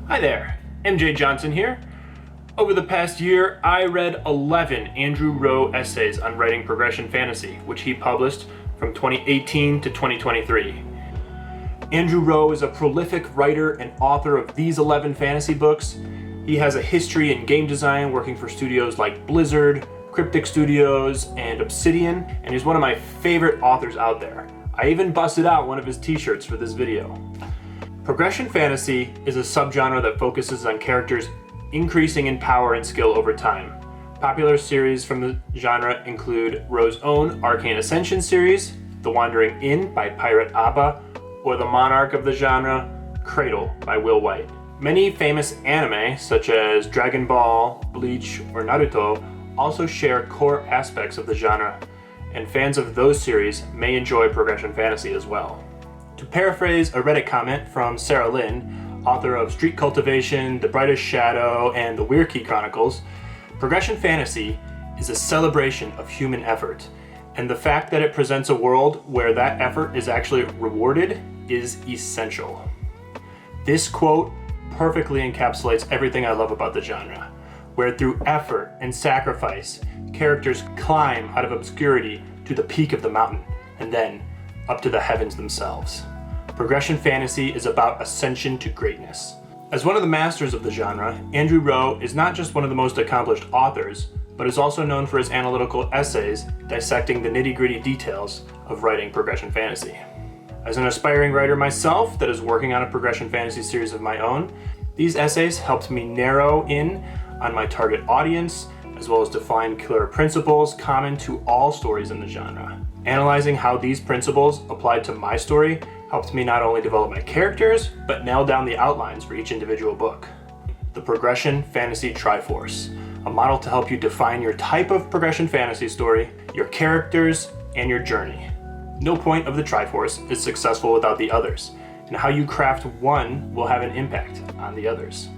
Hi there, MJ Johnson here. Over the past year, I read 11 Andrew Rowe essays on writing progression fantasy, which he published from 2018 to 2023. Andrew Rowe is a prolific writer and author of these 11 fantasy books. He has a history in game design, working for studios like Blizzard, Cryptic Studios, and Obsidian, and he's one of my favorite authors out there. I even busted out one of his t-shirts for this video. Progression fantasy is a subgenre that focuses on characters increasing in power and skill over time. Popular series from the genre include Rowe's own Arcane Ascension series, The Wandering Inn by Pirate Abba, or the monarch of the genre, Cradle by Will White. Many famous anime, such as Dragon Ball, Bleach, or Naruto, also share core aspects of the genre, and fans of those series may enjoy progression fantasy as well. To paraphrase a Reddit comment from Sarah Lynn, author of Street Cultivation, The Brightest Shadow, and The Weirkey Chronicles, progression fantasy is a celebration of human effort, and the fact that it presents a world where that effort is actually rewarded is essential. This quote perfectly encapsulates everything I love about the genre, where through effort and sacrifice, characters climb out of obscurity to the peak of the mountain, and then up to the heavens themselves. Progression fantasy is about ascension to greatness. As one of the masters of the genre, Andrew Rowe is not just one of the most accomplished authors, but is also known for his analytical essays dissecting the nitty-gritty details of writing progression fantasy. As an aspiring writer myself that is working on a progression fantasy series of my own, these essays helped me narrow in on my target audience, as well as define clear principles common to all stories in the genre. Analyzing how these principles applied to my story helped me not only develop my characters, but nail down the outlines for each individual book. The Progression Fantasy Triforce, a model to help you define your type of progression fantasy story, your characters, and your journey. No point of the Triforce is successful without the others, and how you craft one will have an impact on the others.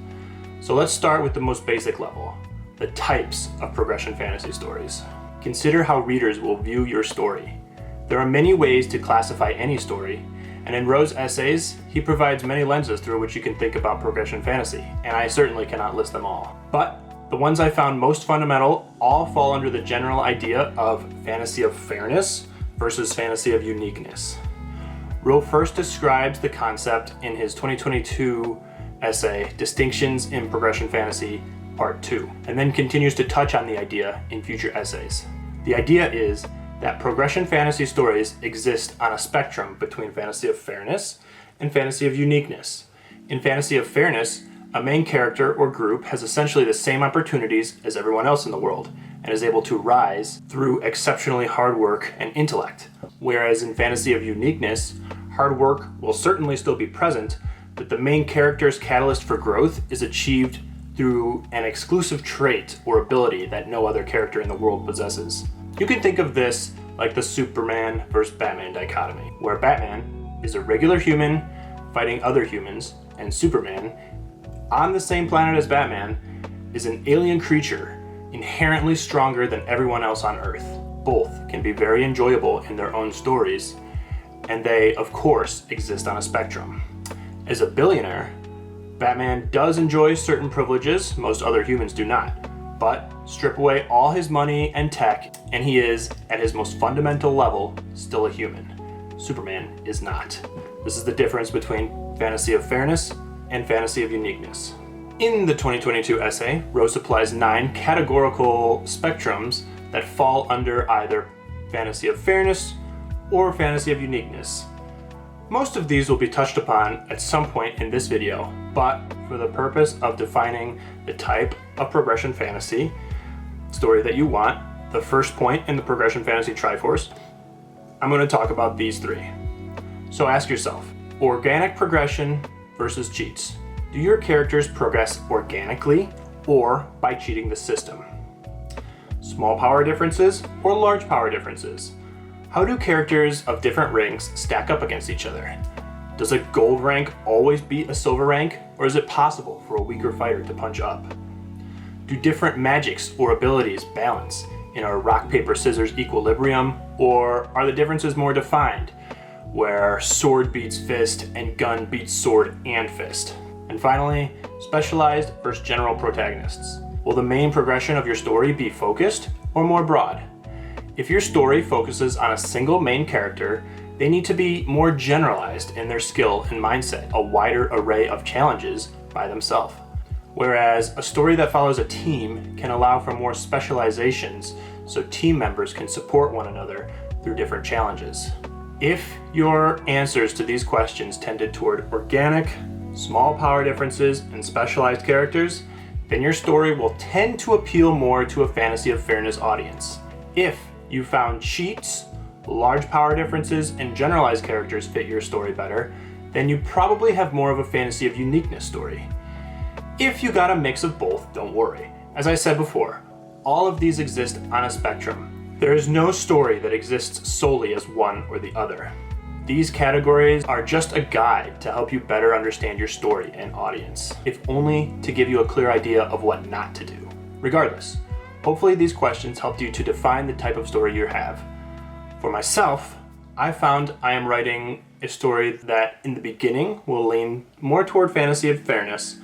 So let's start with the most basic level, the types of progression fantasy stories. Consider how readers will view your story. There are many ways to classify any story, and in Rowe's essays, he provides many lenses through which you can think about progression fantasy, and I certainly cannot list them all. But the ones I found most fundamental all fall under the general idea of fantasy of fairness versus fantasy of uniqueness. Rowe first describes the concept in his 2022 essay, Distinctions in Progression Fantasy, Part 2, and then continues to touch on the idea in future essays. The idea is that progression fantasy stories exist on a spectrum between fantasy of fairness and fantasy of uniqueness. In fantasy of fairness, a main character or group has essentially the same opportunities as everyone else in the world and is able to rise through exceptionally hard work and intellect. Whereas in fantasy of uniqueness, hard work will certainly still be present, but the main character's catalyst for growth is achieved through an exclusive trait or ability that no other character in the world possesses. You can think of this like the Superman versus Batman dichotomy, where Batman is a regular human fighting other humans, and Superman, on the same planet as Batman, is an alien creature inherently stronger than everyone else on Earth. Both can be very enjoyable in their own stories, and they, of course, exist on a spectrum. As a billionaire, Batman does enjoy certain privileges most other humans do not, but strip away all his money and tech, and he is, at his most fundamental level, still a human. Superman is not. This is the difference between fantasy of fairness and fantasy of uniqueness. In the 2022 essay, Rowe supplies 9 categorical spectrums that fall under either fantasy of fairness or fantasy of uniqueness. Most of these will be touched upon at some point in this video, but for the purpose of defining the type of progression fantasy story that you want, the first point in the Progression Fantasy Triforce, I'm going to talk about these 3. So ask yourself, organic progression versus cheats. Do your characters progress organically or by cheating the system? Small power differences or large power differences? How do characters of different ranks stack up against each other? Does a gold rank always beat a silver rank, or is it possible for a weaker fighter to punch up? Do different magics or abilities balance in a rock, paper, scissors equilibrium, or are the differences more defined, where sword beats fist and gun beats sword and fist? And finally, specialized versus general protagonists. Will the main progression of your story be focused or more broad? If your story focuses on a single main character, they need to be more generalized in their skill and mindset, a wider array of challenges by themselves. Whereas a story that follows a team can allow for more specializations so team members can support one another through different challenges. If your answers to these questions tended toward organic, small power differences, and specialized characters, then your story will tend to appeal more to a Fantasy of Fairness audience. If you found cheats, large power differences, and generalized characters fit your story better, then you probably have more of a Fantasy of Uniqueness story. If you got a mix of both, don't worry. As I said before, all of these exist on a spectrum. There is no story that exists solely as one or the other. These categories are just a guide to help you better understand your story and audience, if only to give you a clear idea of what not to do. Regardless, hopefully these questions helped you to define the type of story you have. For myself, I found I am writing a story that in the beginning will lean more toward Fantasy of Fairness,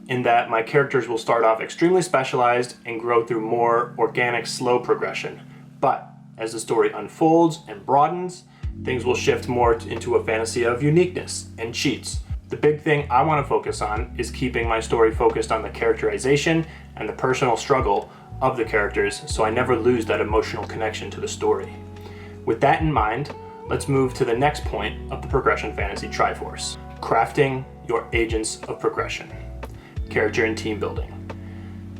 in that my characters will start off extremely specialized and grow through more organic, slow progression. But as the story unfolds and broadens, things will shift more into a Fantasy of Uniqueness and cheats. The big thing I want to focus on is keeping my story focused on the characterization and the personal struggle of the characters, so I never lose that emotional connection to the story. With that in mind, let's move to the next point of the Progression Fantasy Triforce: crafting your agents of progression. Character and team building.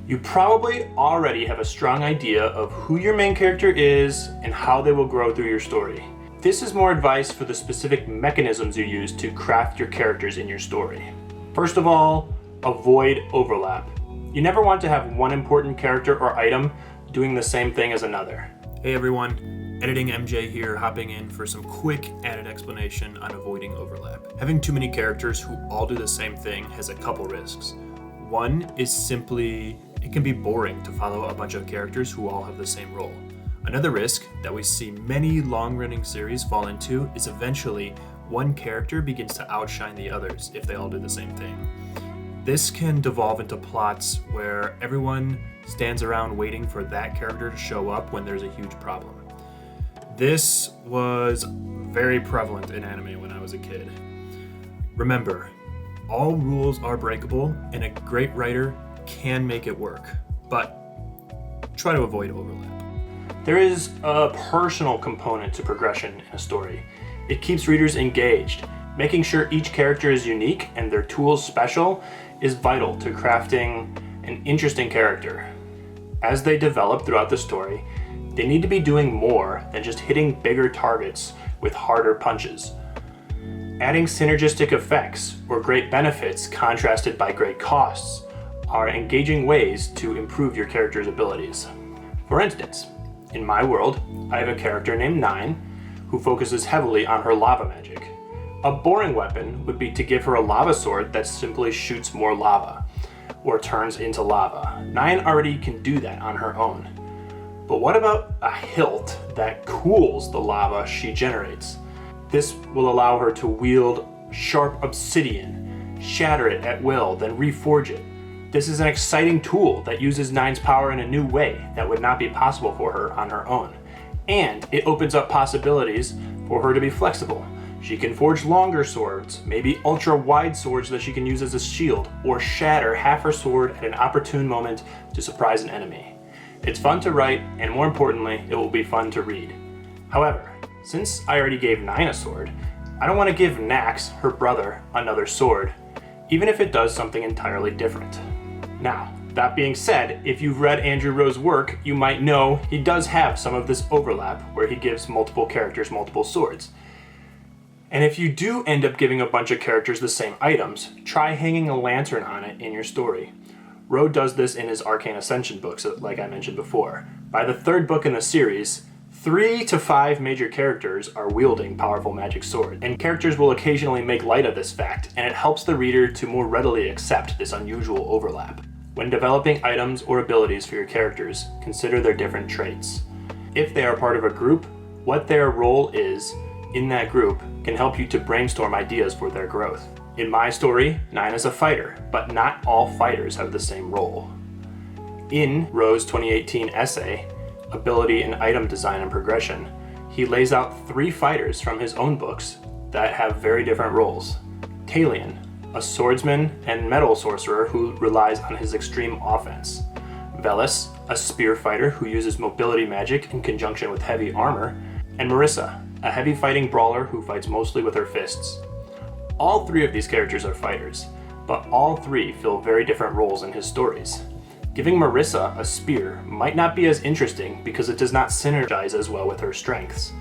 You probably already have a strong idea of who your main character is and how they will grow through your story. This is more advice for the specific mechanisms you use to craft your characters in your story. First of all, avoid overlap. You never want to have one important character or item doing the same thing as another. Hey everyone, Editing MJ here, hopping in for some quick added explanation on avoiding overlap. Having too many characters who all do the same thing has a couple risks. One is simply, it can be boring to follow a bunch of characters who all have the same role. Another risk that we see many long-running series fall into is eventually one character begins to outshine the others if they all do the same thing. This can devolve into plots where everyone stands around waiting for that character to show up when there's a huge problem. This was very prevalent in anime when I was a kid. Remember, all rules are breakable and a great writer can make it work, but try to avoid overlap. There is a personal component to progression in a story. It keeps readers engaged. Making sure each character is unique and their tools special is vital to crafting an interesting character. As they develop throughout the story, they need to be doing more than just hitting bigger targets with harder punches. Adding synergistic effects or great benefits contrasted by great costs are engaging ways to improve your character's abilities. For instance, in my world, I have a character named Nine who focuses heavily on her lava magic. A boring weapon would be to give her a lava sword that simply shoots more lava or turns into lava. Nine already can do that on her own. But what about a hilt that cools the lava she generates? This will allow her to wield sharp obsidian, shatter it at will, then reforge it. This is an exciting tool that uses Nine's power in a new way that would not be possible for her on her own. And it opens up possibilities for her to be flexible. She can forge longer swords, maybe ultra-wide swords that she can use as a shield, or shatter half her sword at an opportune moment to surprise an enemy. It's fun to write, and more importantly, it will be fun to read. However, since I already gave Nine a sword, I don't want to give Nax, her brother, another sword, even if it does something entirely different. Now, that being said, if you've read Andrew Rowe's work, you might know he does have some of this overlap where he gives multiple characters multiple swords. And if you do end up giving a bunch of characters the same items, try hanging a lantern on it in your story. Rowe does this in his Arcane Ascension books, like I mentioned before. By the third book in the series, 3 to 5 major characters are wielding powerful magic swords, and characters will occasionally make light of this fact, and it helps the reader to more readily accept this unusual overlap. When developing items or abilities for your characters, consider their different traits. If they are part of a group, what their role is in that group can help you to brainstorm ideas for their growth. In my story, 9 is a fighter, but not all fighters have the same role. In Rowe's 2018 essay, Ability and Item Design and Progression, he lays out 3 fighters from his own books that have very different roles. Talion, a swordsman and metal sorcerer who relies on his extreme offense. Velis, a spear fighter who uses mobility magic in conjunction with heavy armor. And Marissa, a heavy fighting brawler who fights mostly with her fists. All 3 of these characters are fighters, but all 3 fill very different roles in his stories. Giving Marissa a spear might not be as interesting because it does not synergize as well with her strengths,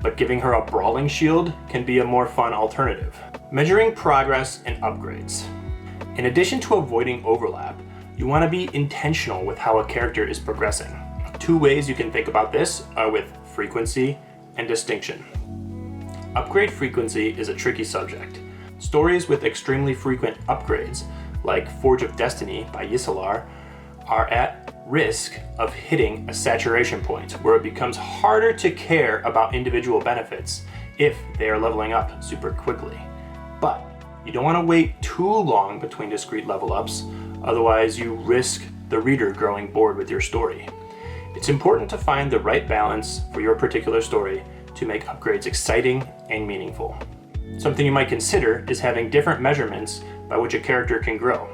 but giving her a brawling shield can be a more fun alternative. Measuring progress and upgrades. In addition to avoiding overlap, you want to be intentional with how a character is progressing. 2 ways you can think about this are with frequency and distinction. Upgrade frequency is a tricky subject. Stories with extremely frequent upgrades, like Forge of Destiny by Ysalar, are at risk of hitting a saturation point where it becomes harder to care about individual benefits if they are leveling up super quickly. But you don't want to wait too long between discrete level ups, otherwise you risk the reader growing bored with your story. It's important to find the right balance for your particular story to make upgrades exciting and meaningful. Something you might consider is having different measurements by which a character can grow.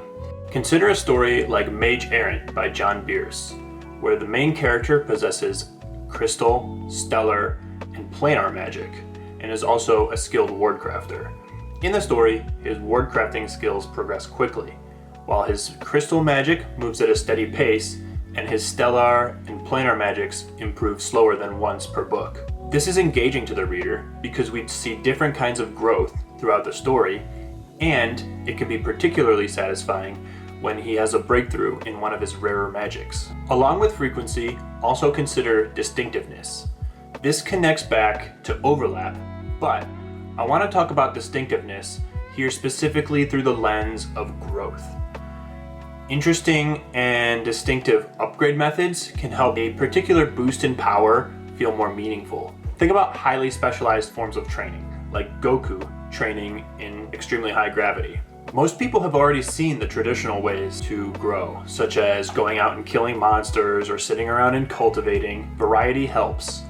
Consider a story like Mage Errant by John Bierce, where the main character possesses crystal, stellar, and planar magic, and is also a skilled ward crafter. In the story, his ward crafting skills progress quickly, while his crystal magic moves at a steady pace, and his stellar and planar magics improve slower than once per book. This is engaging to the reader because we see different kinds of growth throughout the story, and it can be particularly satisfying when he has a breakthrough in one of his rarer magics. Along with frequency, also consider distinctiveness. This connects back to overlap, but I want to talk about distinctiveness here specifically through the lens of growth. Interesting and distinctive upgrade methods can help a particular boost in power feel more meaningful. Think about highly specialized forms of training, like Goku training in extremely high gravity. Most people have already seen the traditional ways to grow, such as going out and killing monsters or sitting around and cultivating. Variety helps.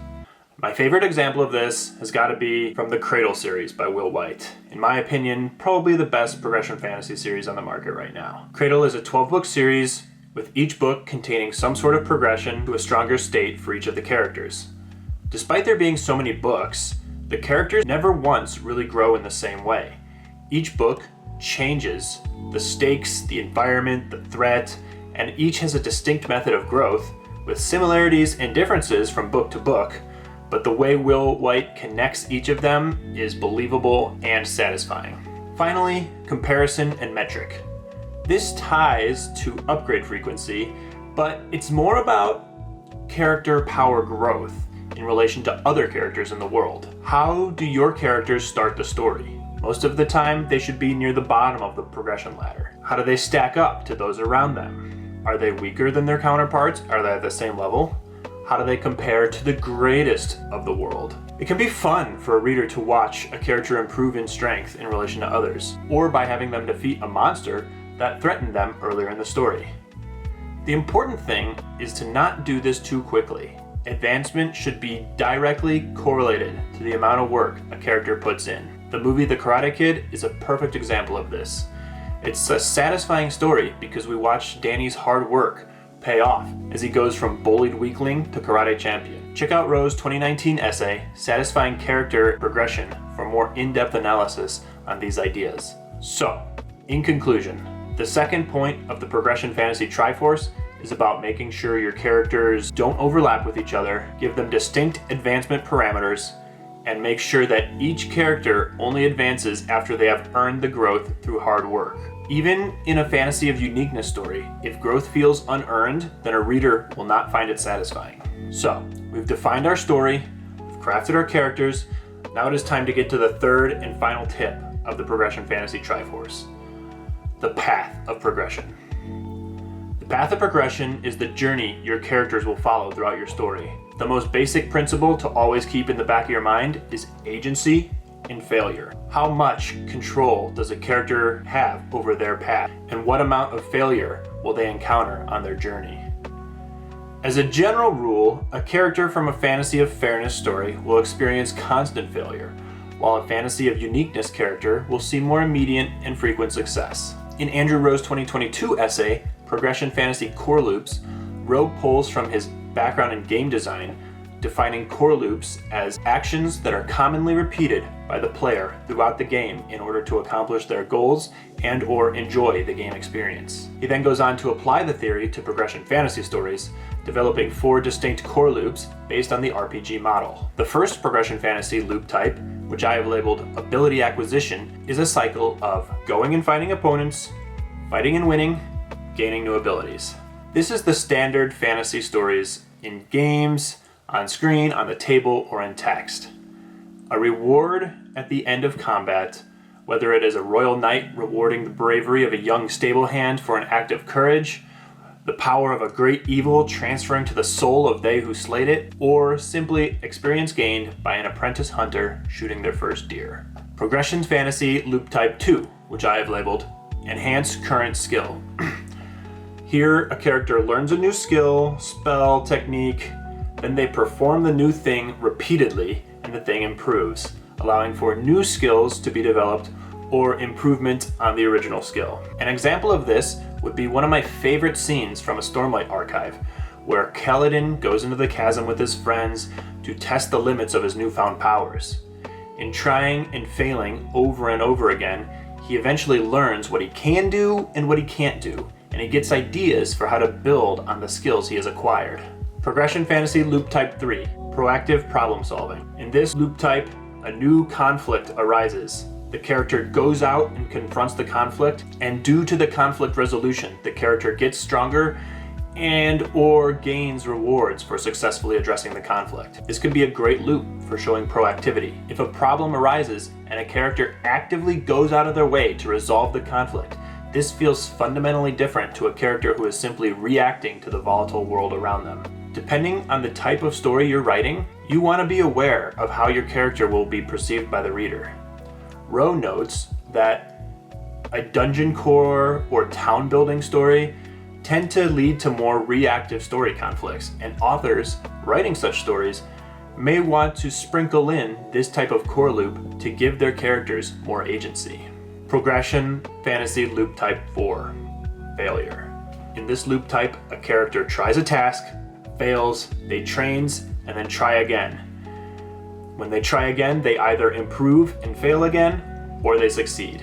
My favorite example of this has got to be from the Cradle series by Will White. In my opinion, probably the best progression fantasy series on the market right now. Cradle is a 12-book series with each book containing some sort of progression to a stronger state for each of the characters. Despite there being so many books, the characters never once really grow in the same way. Each book changes the stakes, the environment, the threat, and each has a distinct method of growth with similarities and differences from book to book, but the way Will White connects each of them is believable and satisfying. Finally, comparison and metric. This ties to upgrade frequency, but it's more about character power growth in relation to other characters in the world. How do your characters start the story? Most of the time, they should be near the bottom of the progression ladder. How do they stack up to those around them? Are they weaker than their counterparts? Are they at the same level? How do they compare to the greatest of the world? It can be fun for a reader to watch a character improve in strength in relation to others, or by having them defeat a monster that threatened them earlier in the story. The important thing is to not do this too quickly. Advancement should be directly correlated to the amount of work a character puts in. The movie The Karate Kid is a perfect example of this. It's a satisfying story because we watch Danny's hard work pay off as he goes from bullied weakling to karate champion. Check out Rowe's 2019 essay, Satisfying Character Progression, for more in-depth analysis on these ideas. So, in conclusion, the second point of the Progression Fantasy Triforce is about making sure your characters don't overlap with each other, give them distinct advancement parameters, and make sure that each character only advances after they have earned the growth through hard work. Even in a fantasy of uniqueness story, if growth feels unearned, then a reader will not find it satisfying. So, we've defined our story, we've crafted our characters, now it is time to get to the third and final tip of the Progression Fantasy Triforce: the path of progression. The path of progression is the journey your characters will follow throughout your story. The most basic principle to always keep in the back of your mind is agency in failure. How much control does a character have over their path, and what amount of failure will they encounter on their journey? As a general rule, a character from a Fantasy of Fairness story will experience constant failure, while a Fantasy of Uniqueness character will see more immediate and frequent success. In Andrew Rowe's 2022 essay, Progression Fantasy Core Loops, Rowe pulls from his background in game design, defining core loops as actions that are commonly repeated by the player throughout the game in order to accomplish their goals and/or enjoy the game experience. He then goes on to apply the theory to progression fantasy stories, developing 4 distinct core loops based on the RPG model. The first progression fantasy loop type, which I have labeled Ability Acquisition, is a cycle of going and fighting opponents, fighting and winning, gaining new abilities. This is the standard fantasy stories in games, on screen, on the table, or in text. A reward at the end of combat, whether it is a royal knight rewarding the bravery of a young stable hand for an act of courage, the power of a great evil transferring to the soul of they who slayed it, or simply experience gained by an apprentice hunter shooting their first deer. Progression Fantasy Loop Type 2, which I have labeled Enhance Current Skill. Here, a character learns a new skill, spell, technique, then they perform the new thing repeatedly and the thing improves, allowing for new skills to be developed or improvement on the original skill. An example of this would be one of my favorite scenes from a Stormlight archive, where Kaladin goes into the chasm with his friends to test the limits of his newfound powers. In trying and failing over and over again, he eventually learns what he can do and what he can't do, and he gets ideas for how to build on the skills he has acquired. Progression Fantasy Loop Type 3, Proactive Problem Solving. In this loop type, a new conflict arises. The character goes out and confronts the conflict, and due to the conflict resolution, the character gets stronger and/or gains rewards for successfully addressing the conflict. This could be a great loop for showing proactivity. If a problem arises and a character actively goes out of their way to resolve the conflict, this feels fundamentally different to a character who is simply reacting to the volatile world around them. Depending on the type of story you're writing, you want to be aware of how your character will be perceived by the reader. Rowe notes that a dungeon core or town building story tend to lead to more reactive story conflicts, and authors writing such stories may want to sprinkle in this type of core loop to give their characters more agency. Progression Fantasy Loop Type 4, Failure. In this loop type, a character tries a task, fails, they trains, and then try again. When they try again, they either improve and fail again, or they succeed.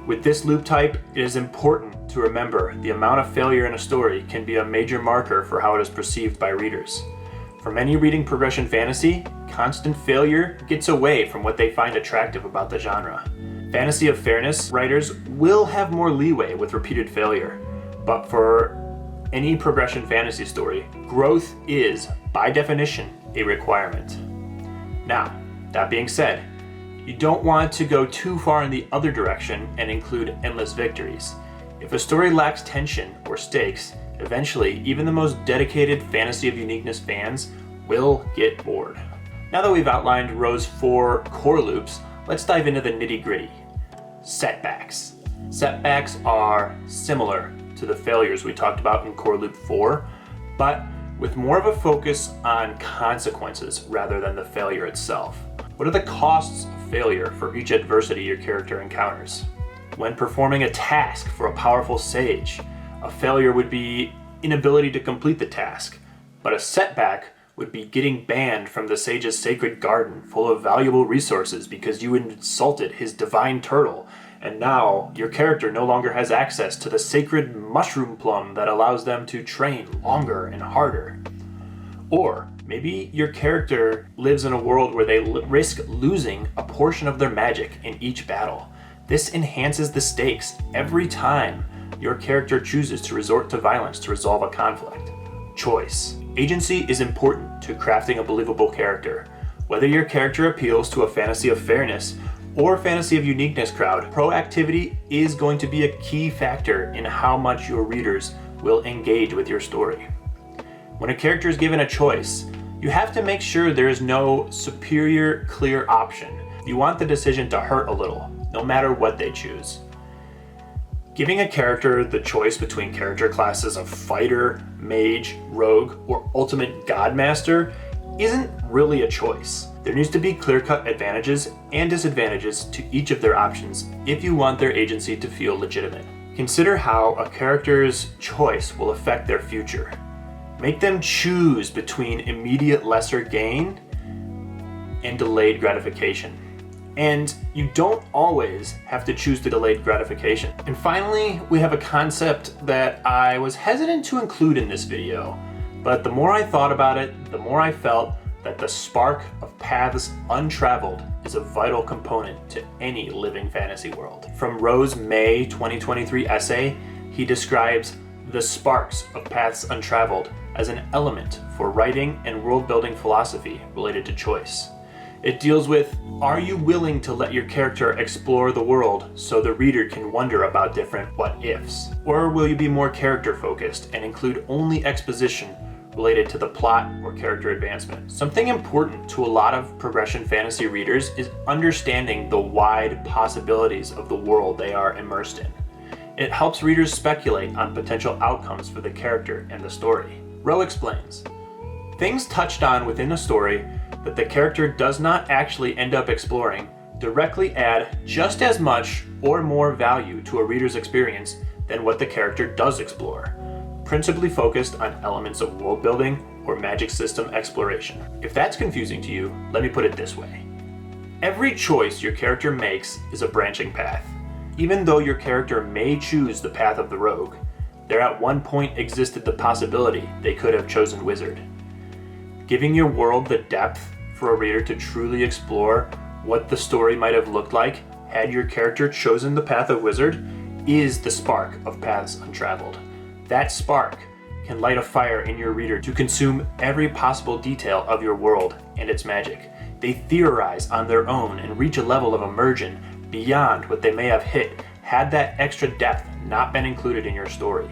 With this loop type, it is important to remember the amount of failure in a story can be a major marker for how it is perceived by readers. For many reading progression fantasy, constant failure gets away from what they find attractive about the genre. Fantasy of Fairness writers will have more leeway with repeated failure, but for any progression fantasy story, growth is, by definition, a requirement. Now, that being said, you don't want to go too far in the other direction and include endless victories. If a story lacks tension or stakes, eventually even the most dedicated Fantasy of Uniqueness fans will get bored. Now that we've outlined Rowe's 4 core loops, let's dive into the nitty-gritty. Setbacks. Setbacks are similar to the failures we talked about in Core Loop 4, but with more of a focus on consequences rather than the failure itself. What are the costs of failure for each adversity your character encounters? When performing a task for a powerful sage, a failure would be inability to complete the task, but a setback would be getting banned from the sage's sacred garden full of valuable resources because you insulted his divine turtle, and now your character no longer has access to the sacred mushroom plum that allows them to train longer and harder. Or maybe your character lives in a world where they risk losing a portion of their magic in each battle. This enhances the stakes every time your character chooses to resort to violence to resolve a conflict. Choice. Agency is important to crafting a believable character. Whether your character appeals to a Fantasy of Fairness or Fantasy of Uniqueness crowd, proactivity is going to be a key factor in how much your readers will engage with your story. When a character is given a choice, you have to make sure there is no superior, clear option. you want the decision to hurt a little, no matter what they choose. Giving a character the choice between character classes of fighter, mage, rogue, or ultimate godmaster isn't really a choice. There needs to be clear-cut advantages and disadvantages to each of their options if you want their agency to feel legitimate. Consider how a character's choice will affect their future. Make them choose between immediate lesser gain and delayed gratification. And you don't always have to choose the delayed gratification. And finally, we have a concept that I was hesitant to include in this video, but the more I thought about it, the more I felt that the spark of paths untraveled is a vital component to any living fantasy world. From Rowe's May 2023 essay, he describes the sparks of paths untraveled as an element for writing and world-building philosophy related to choice. It deals with, are you willing to let your character explore the world so the reader can wonder about different what-ifs? Or will you be more character-focused and include only exposition related to the plot or character advancement? Something important to a lot of progression fantasy readers is understanding the wide possibilities of the world they are immersed in. It helps readers speculate on potential outcomes for the character and the story. Rowe explains, things touched on within a story that the character does not actually end up exploring directly add just as much or more value to a reader's experience than what the character does explore, principally focused on elements of world building or magic system exploration. If that's confusing to you, let me put it this way. Every choice your character makes is a branching path. Even though your character may choose the path of the rogue, there at one point existed the possibility they could have chosen wizard. Giving your world the depth for a reader to truly explore what the story might have looked like had your character chosen the path of wizard is the spark of paths untraveled. That spark can light a fire in your reader to consume every possible detail of your world and its magic. They theorize on their own and reach a level of immersion beyond what they may have hit had that extra depth not been included in your story.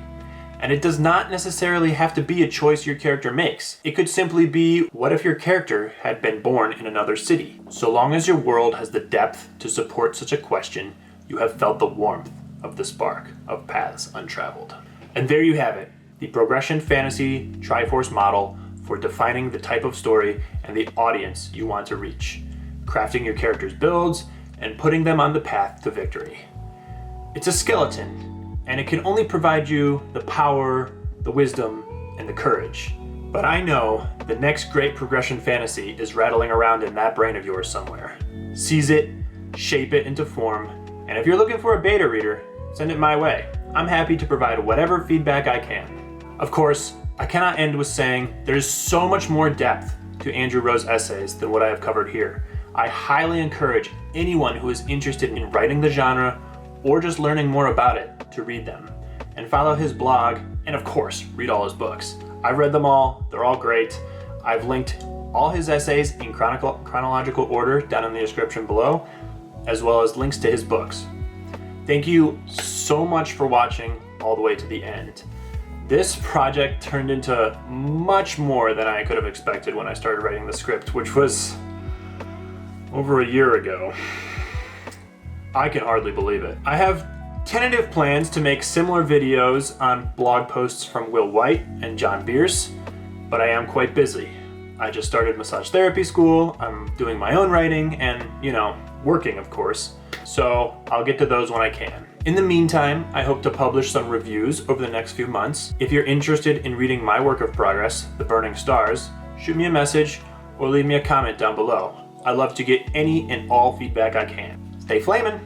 And it does not necessarily have to be a choice your character makes. It could simply be, what if your character had been born in another city? So long as your world has the depth to support such a question, you have felt the warmth of the spark of paths untraveled. And there you have it, the Progression Fantasy Triforce model for defining the type of story and the audience you want to reach, crafting your character's builds, and putting them on the path to victory. It's a skeleton, and it can only provide you the power, the wisdom, and the courage. But I know the next great progression fantasy is rattling around in that brain of yours somewhere. Seize it, shape it into form, and if you're looking for a beta reader, send it my way. I'm happy to provide whatever feedback I can. Of course, I cannot end with saying there's so much more depth to Andrew Rowe's essays than what I have covered here. I highly encourage anyone who is interested in writing the genre or just learning more about it to read them, and follow his blog, and of course, read all his books. I've read them all, they're all great. I've linked all his essays in chronological order down in the description below, as well as links to his books. Thank you so much for watching all the way to the end. This project turned into much more than I could have expected when I started writing the script, which was over a year ago. I can hardly believe it. I have tentative plans to make similar videos on blog posts from Will White and John Bierce, but I am quite busy. I just started massage therapy school, I'm doing my own writing, and, working, of course. So I'll get to those when I can. In the meantime, I hope to publish some reviews over the next few months. If you're interested in reading my work of progress, The Burning Stars, shoot me a message or leave me a comment down below. I'd love to get any and all feedback I can. Stay flamin'!